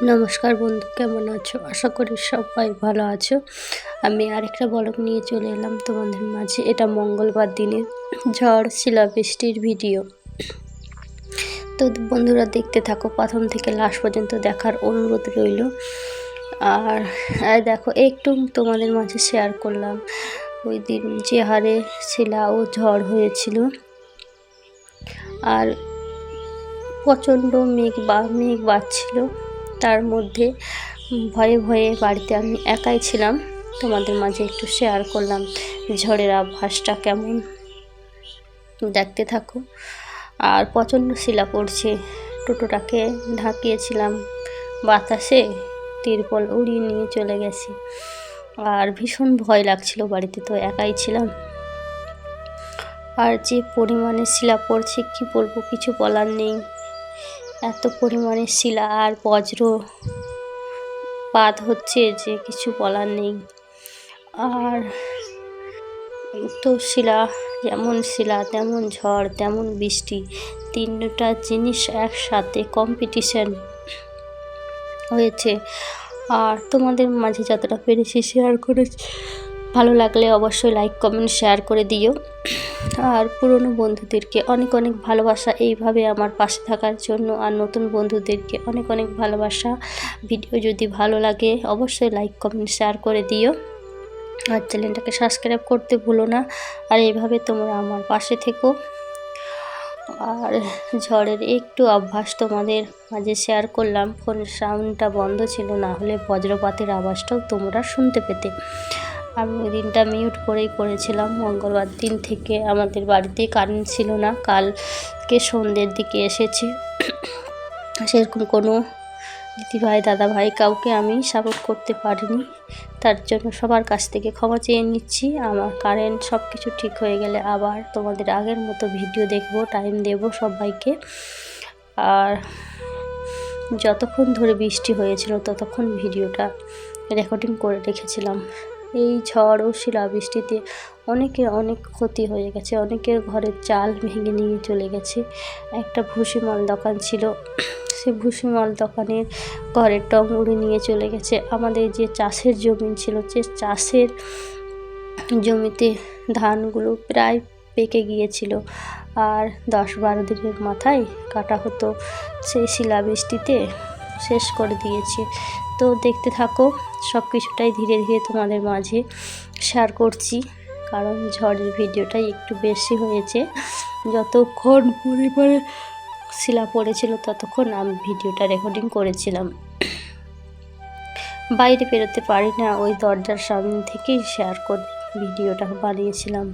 নমস্কার বন্ধু, কেমন আছো? আশা করি সবাই ভালো আছো। আমি আরেকটা ব্লগ নিয়ে চলে এলাম তোমাদের মাঝে। এটা মঙ্গলবার দিনের ঝড় শিলাবৃষ্টির ভিডিও। তো বন্ধুরা দেখতে থাকো, প্রথম থেকে লাস্ট পর্যন্ত দেখার অনুরোধ রইল। আর দেখো, একটু তোমাদের মাঝে শেয়ার করলাম ওই দিন যে হারে শিলা ও ঝড় হয়েছিল। আর প্রচণ্ড মেঘ বাজছিল, তার মধ্যে ভয়ে ভয়ে বাড়িতে আমি একাই ছিলাম। তোমাদের মাঝে একটু শেয়ার করলাম ঝড়ের আভাসটা কেমন, দেখতে থাকো। আর প্রচণ্ড শিলা পড়ছে, টোটোটাকে ঢাকিয়েছিলাম বাতাসে, তিরপল উড়িয়ে নিয়ে চলে গেছে। আর ভীষণ ভয় লাগছিল, বাড়িতে তো একাই ছিলাম। আর যে পরিমাণে শিলা পড়ছে কি বলবো, কিছু বলার নেই। এত পরিমাণে শিলা আর বজ্রপাত হচ্ছে যে কিছু বলার নেই। আর তো যেমন শিলা তেমন ঝড় তেমন বৃষ্টি, তিনটা জিনিস একসাথে কম্পিটিশন হয়েছে। আর তোমাদের মাঝে যতটা পেরেছি শেয়ার করেছি। ভালো লাগলে অবশ্যই লাইক কমেন্ট শেয়ার করে দিও। আর পুরনো বন্ধুদেরকে অনেক অনেক ভালোবাসা এইভাবে আমার পাশে থাকার জন্য। আর নতুন বন্ধুদেরকে অনেক অনেক ভালোবাসা। ভিডিও যদি ভালো লাগে অবশ্যই লাইক কমেন্ট শেয়ার করে দিও। আর চ্যানেলটাকে সাবস্ক্রাইব করতে ভুলো না। আর এইভাবে তোমরা আমার পাশে থেকো। আর ঝড়ের একটু অভ্যাস তোমাদের মাঝে শেয়ার করলাম। ফোনের সাউন্ডটা বন্ধ ছিল, না হলে বজ্রপাতের আওয়াজটাও তোমরা শুনতে পেতে। আমি ওই দিনটা মিউট করেই করেছিলাম। মঙ্গলবার দিন থেকে আমাদের বাড়িতে কারেন্ট ছিল না, কালকে সন্ধ্যের দিকে এসেছে। সেরকম কোনো দিদিভাই দাদাভাই কাউকে আমি সাপোর্ট করতে পারিনি, তার জন্য সবার কাছ থেকে ক্ষমা চেয়ে নিচ্ছি। আমার কারেন্ট সব কিছু ঠিক হয়ে গেলে আবার তোমাদের আগের মতো ভিডিও দেখবো, টাইম দেব সবাইকে। আর যতক্ষণ ধরে বৃষ্টি হয়েছিল ততক্ষণ ভিডিওটা রেকর্ডিং করে রেখেছিলাম। এই ঝড় ও শিলাবৃষ্টিতে অনেকের অনেক ক্ষতি হয়ে গেছে, অনেকের ঘরের চাল ভেঙে নিয়ে চলে গেছে। একটা ভুসিমাল দোকান ছিল, সে ভুসিমাল দোকানের ঘরের টং উড়ে নিয়ে চলে গেছে। আমাদের যে চাষের জমি ছিল, যে চাষের জমিতে ধানগুলো প্রায় পেকে গিয়েছিল, আর 10-12 দিনের মাথায় কাটা হতো, সেই শিলাবৃষ্টিতে শেষ করে দিয়েছে। তো দেখতে থাকো, সব কিছুটাই ধীরে ধীরে তোমাদের মাঝে শেয়ার করছি, কারণ ঝড়ের ভিডিওটাই একটু বেশি হয়েছে। যতক্ষণ পরিমাণে শিলা পড়েছিল ততক্ষণ আমি ভিডিওটা রেকর্ডিং করেছিলাম। বাইরে বেরোতে পারি না, ওই দরজার সামনে থেকেই শেয়ার করে ভিডিওটা বানিয়েছিলাম।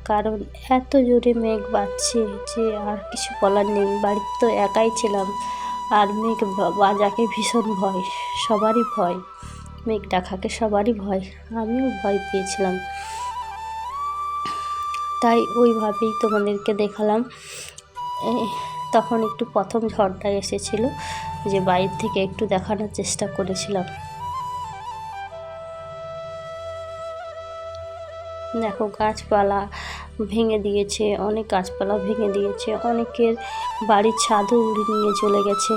কারণ এত জোরে মেঘ বাজছে যে আর কিছু বলার নেই। বাড়িতে তো একাই ছিলাম, আর মেঘ বাজাকে ভীষণ ভয়, সবারই ভয়। মেঘ ডাকাকে সবারই ভয়, আমিও ভয় পেয়েছিলাম। তাই ওইভাবেই তোমাদেরকে দেখালাম। তখন একটু প্রথম ঝড়টা এসেছিল, যে বাইরে থেকে একটু দেখানোর চেষ্টা করেছিলাম। দেখো, গাছপালা ভেঙে দিয়েছে, অনেক গাছপালা ভেঙে দিয়েছে, অনেকের বাড়ির ছাদও উড়ে নিয়ে চলে গেছে।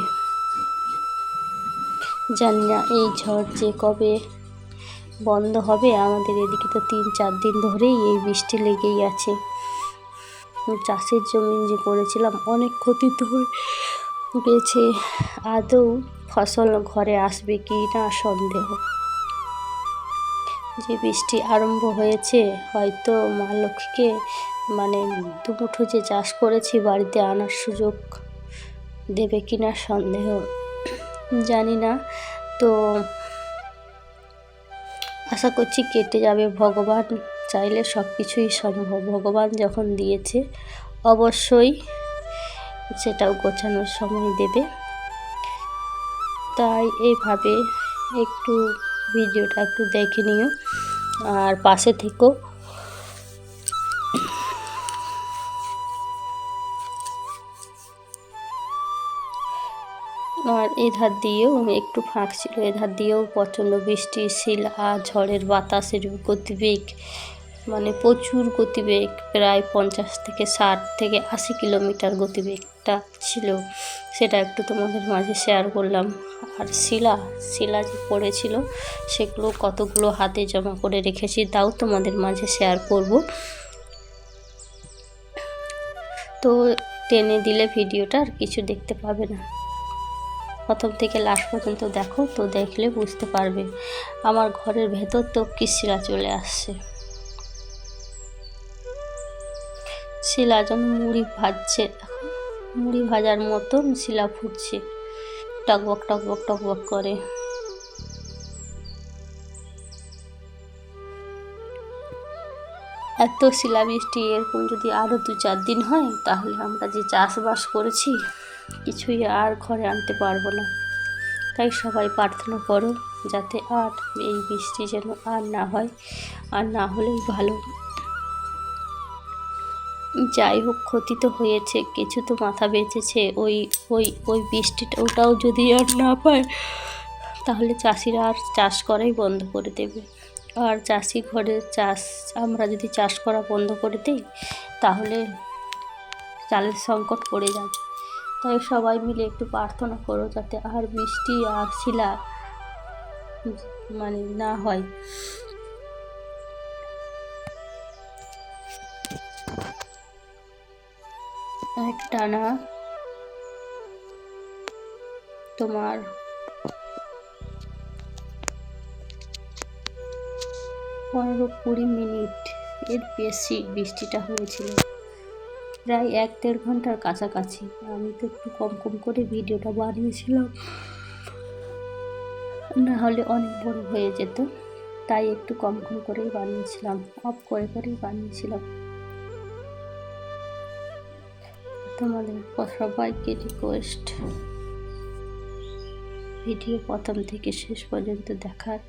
জানি না এই ঝড় যে কবে বন্ধ হবে। আমাদের এদিকে তো 3-4 দিন ধরেই এই বৃষ্টি লেগেই আছে। চাষের জমি যে করেছিলাম অনেক ক্ষতি তো হয়ে গেছে। আদৌ ফসল ঘরে আসবে কি না সন্দেহ। যে বৃষ্টি আরম্ভ হয়েছে, হয়তো মা লক্ষ্মীকে দুমুঠো যে চাষ করেছি বাড়িতে আনার সুযোগ দেবে কিনা সন্দেহ, জানি না। তো আশা করছি কেটে যাবে। ভগবান চাইলে সব কিছুই সম্ভব। ভগবান যখন দিয়েছে অবশ্যই সেটাও গোছানোর সময় দেবে। তাই এইভাবে একটু ভিডিওটা একটু দেখে নিও আর পাশে থেকো। আর এধার দিয়েও একটু ফাঁক ছিল, এধার দিয়েও প্রচণ্ড বৃষ্টি, শিলা, ঝড়ের বাতাসের গতিবেগ মানে প্রচুর গতিবেগ, প্রায় 50 থেকে 60 থেকে 80 কিলোমিটার গতিবেগটা ছিল, সেটা একটু তোমাদের মাঝে শেয়ার করলাম। আর শিলা যে পড়েছিল সেগুলো কতগুলো হাতে জমা করে রেখেছি, তাও তোমাদের মাঝে শেয়ার করব। তো টেনে দিলে ভিডিওটা আর কিছু দেখতে পাবে না, প্রথম থেকে লাস্ট পর্যন্ত দেখো, তো দেখলে বুঝতে পারবে আমার ঘরের ভেতর তো কি শিলা চলে আসছে। শিলা যেন মুড়ি ভাজছে, দেখো মুড়ি ভাজার মতন শিলা ফুটছে, টকবক টকবক টকবক করে। এত শিলাবৃষ্টি এরকম যদি আরও 2-4 দিন হয়, তাহলে আমরা যে চাষবাস করেছি কিছুই আর ঘরে আনতে পারবো না। তাই সবাই প্রার্থনা করো যাতে আর এই বৃষ্টি যেন আর না হয়, আর না হলেই ভালো। যাই হোক, ক্ষতি তো হয়েছে, কিছু তো মাথা বেঁচেছে। ওই ওই ওই বৃষ্টিটা ওটাও যদি আর না পায়, তাহলে চাষিরা আর চাষ করাই বন্ধ করে দেবে। আর চাষি ঘরের চাষ, আমরা যদি চাষ করা বন্ধ করে দিই, তাহলে চালের সংকট পড়ে যাবে। তাই সবাই মিলে একটু প্রার্থনা করো যাতে আর বৃষ্টি আর শিলা মানে না হয়। একটানা তোমার 15-20 মিনিট এর বেশি বৃষ্টিটা হয়েছিল, প্রায় 1-1.5 ঘন্টার কাছাকাছি। আমি তো একটু কম কম করে ভিডিওটা বানিয়েছিলাম, না হলে অনেক বড় হয়ে যেত, তাই একটু কম কম করেই বানিয়েছিলাম, অফ করে করেই বানিয়েছিলাম। তোমাদের সবাইকে রিকোয়েস্ট ভিডিও প্রথম থেকে শেষ পর্যন্ত দেখার।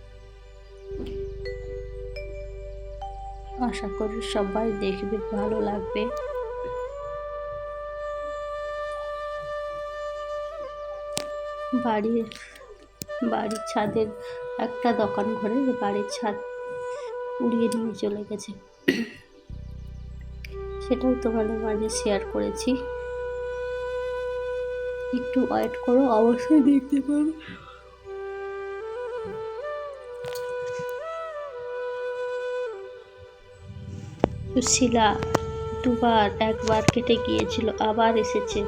আশা করি সবাই দেখবে, ভালো লাগবে। বাড়ির ছাদের একটা দোকান ঘরে বাড়ির ছাদ উড়িয়ে নিয়ে চলে গেছে, সেটাও তোমাদের মাঝে শেয়ার করেছি। একটু ওয়েট করো, অবশ্যই দেখতে পারো। শিলা একবার কেটে গিয়েছিল, আবার এসেছে।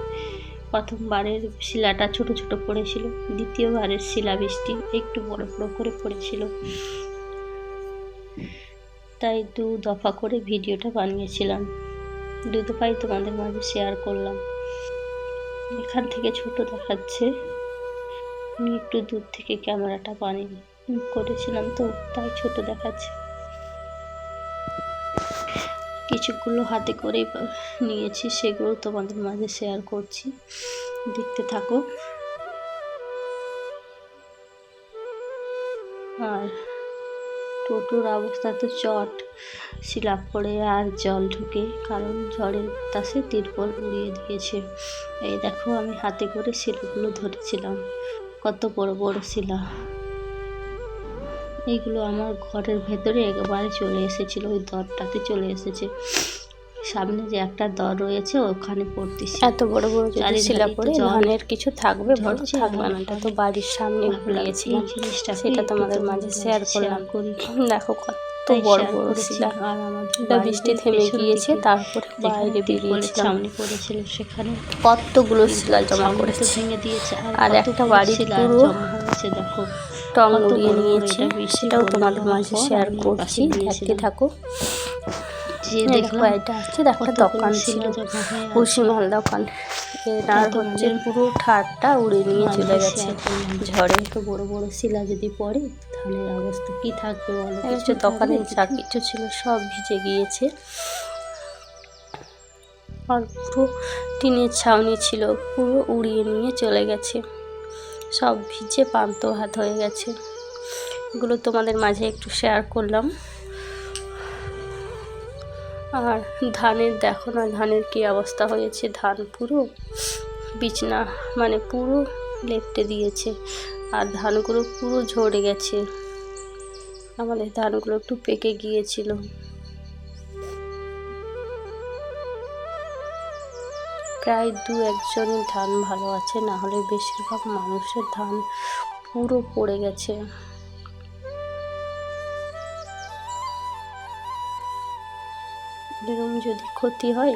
প্রথমবারের শিলাটা ছোট ছোট পড়েছিল, দ্বিতীয়বারের শিলাবৃষ্টি একটু বড় বড় করে পড়েছিল, তাই 2 দফা করে ভিডিওটা বানিয়েছিলাম। 2 দফাই তোমাদের মাঝে শেয়ার করলাম। এখান থেকে ছোট দেখাচ্ছে, আমি একটু দূর থেকে ক্যামেরাটা করেছিলাম, তো তাই ছোট দেখাচ্ছে। কিছুগুলো হাতে করে নিয়েছি, সেগুলো তোমাদের মাঝে শেয়ার করছি, দেখতে থাকো। আর টোটোর অবস্থা তো শিলা পড়ে আর জল ঢুকে, কারণ ঝড়ের বাতাসে তিরপল উড়িয়ে দিয়েছে। এই দেখো, আমি হাতে করে শিলাগুলো ধরেছিলাম, কত বড় বড় শিলা। এইগুলো আমার ঘরের ভেতরে একেবারে চলে এসেছিল, ওই দরটাতে চলে এসেছে। সামনে যে একটা দর রয়েছে ওখানে পড়তেছি। এত বড় বড় যদি শিলা পড়ে ধানের কিছু থাকবে, বড় থাকবে না। তো বাড়ির সামনে ঘুরিয়েছি জিনিসটা, সেটা তোমাদের মাঝে শেয়ার করলাম। দেখো কত বড় বড় শিলা। আর আমাদের বৃষ্টি থেমে গিয়েছে, তারপরে বাইরে বেরিয়েছিলাম, সামনে পড়েছিল, সেখানে কতগুলো শিলা জমা করেছে, ভেঙে দিয়েছে। আর একটা বাড়ির পুরো দেখো টং উড়িয়ে নিয়েছে, সেটাও তোমাদের মাঝে শেয়ার করছি, দেখতে থাকো। যে দেখো এটা হচ্ছে, দেখো দোকান ছিল, ভুসিমাল দোকান, আর হচ্ছে পুরো ঠাটটা উড়ে নিয়ে চলে গেছে ঝড়ে। তো বড় বড় শিলা যদি পড়ে, ধানের অবস্থা কি থাকবে বলো। কিছু দোকানে যা কিছু ছিল সব ভিজে গিয়েছে, আর পুরো টিনের ছাউনি ছিল, পুরো উড়িয়ে নিয়ে চলে গেছে, সব ভিজে পান্ত ভাত হয়ে গেছে। এগুলো তোমাদের মাঝে একটু শেয়ার করলাম। আর ধানের দেখো না, ধানের কি অবস্থা হয়েছে, ধান পুরো বিছনা মানে পুরো লেপ্টে দিয়েছে, আর ধানগুলো পুরো ঝরে গেছে। আমাদের ধানগুলো একটু পেকে গিয়েছিল, প্রায় 2-1জনই ধান ভালো আছে, না হলে বেশিরভাগ মানুষের ধান পুরো পড়ে গেছে। এরকম যদি ক্ষতি হয়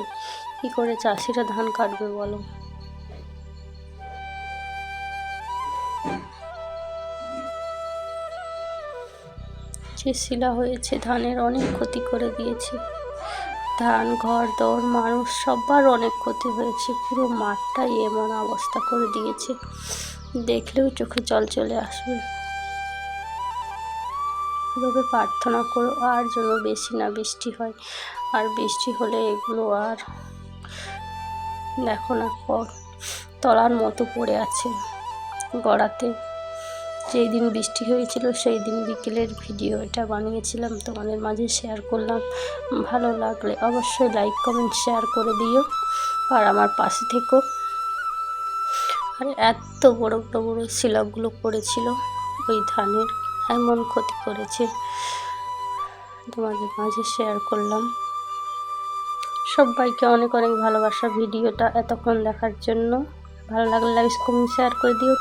কি করে চাষিরা ধান কাটবে বলো? যে শিলা হয়েছে ধানের অনেক ক্ষতি করে দিয়েছে, ধান, ঘর দর, মানুষ সবার অনেক ক্ষতি হয়েছে। পুরো মাঠটাই এমন অবস্থা করে দিয়েছে, দেখলেও চোখে জল চলে আসবে। এভাবে প্রার্থনা করো আর যেন বেশি না বৃষ্টি হয়, আর বৃষ্টি হলে এগুলো আর দেখো না তলার মতো পড়ে আছে গড়াতে। যেই দিন বৃষ্টি হয়েছিল সেই দিন বিকেলের ভিডিও এটা বানিয়েছিলাম, তোমাদের মাঝে শেয়ার করলাম। ভালো লাগলে অবশ্যই লাইক কমেন্ট শেয়ার করে দিও, আর আমার পাশে থেকো। আর এত বড় বড় শিলাগুলো পড়েছিল ওই ধানের, এমন ক্ষতি করেছে, তোমাদের মাঝে শেয়ার করলাম। সবাইকে অনেক অনেক ভালোবাসা ভিডিওটা এতক্ষণ দেখার জন্য। ভালো লাগলে লাইক কমেন্ট শেয়ার করে দিও।